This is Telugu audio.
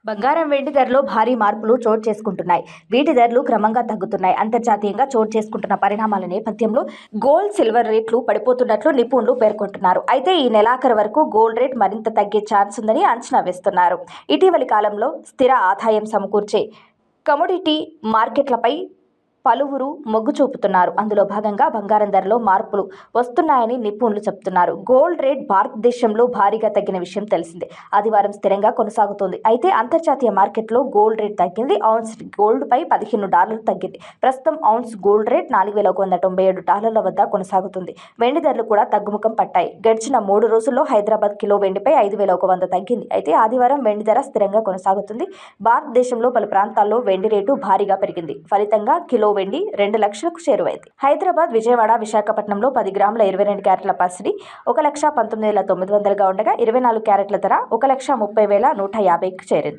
బంగారం వెండి ధరలో భారీ మార్పులు చోటు చేసుకుంటున్నాయి. వీటి ధరలు క్రమంగా తగ్గుతున్నాయి. అంతర్జాతీయంగా చోటు చేసుకుంటున్న పరిణామాల నేపథ్యంలో గోల్డ్, సిల్వర్ రేట్లు పడిపోతున్నట్లు నిపుణులు పేర్కొంటున్నారు. అయితే ఈ నెలాఖరు వరకు గోల్డ్ రేట్ మరింత తగ్గే ఛాన్స్ ఉందని అంచనా వేస్తున్నారు. ఇటీవలి కాలంలో స్థిర ఆదాయం సమకూర్చే కమోడిటీ మార్కెట్లపై పలువురు మొగ్గు చూపుతున్నారు. అందులో భాగంగా బంగారం ధరలో మార్పులు వస్తున్నాయని నిపుణులు చెబుతున్నారు. గోల్డ్ రేట్ భారతదేశంలో భారీగా తగ్గిన విషయం తెలిసిందే. ఆదివారం స్థిరంగా కొనసాగుతోంది. అయితే అంతర్జాతీయ మార్కెట్లో గోల్డ్ రేట్ తగ్గింది. ఔన్స్ గోల్డ్ పై $15 తగ్గింది. ప్రస్తుతం ఔన్స్ గోల్డ్ రేట్ $4,197 వద్ద కొనసాగుతుంది. వెండి ధరలు కూడా తగ్గుముఖం పట్టాయి. గడిచిన 3 రోజుల్లో హైదరాబాద్ కిలో వెండిపై 5,100 తగ్గింది. అయితే ఆదివారం వెండి ధర స్థిరంగా కొనసాగుతుంది. భారతదేశంలో పలు ప్రాంతాల్లో వెండి రేటు భారీగా పెరిగింది. ఫలితంగా కిలో వెండి 2 లక్షలకు చేరువైంది. హైదరాబాద్, విజయవాడ, విశాఖపట్నంలో 10 గ్రాముల 22 క్యారెట్ల పసిడి 1,19,900గా ఉండగా 24 క్యారెట్ల ధర 1,30,150కు చేరింది.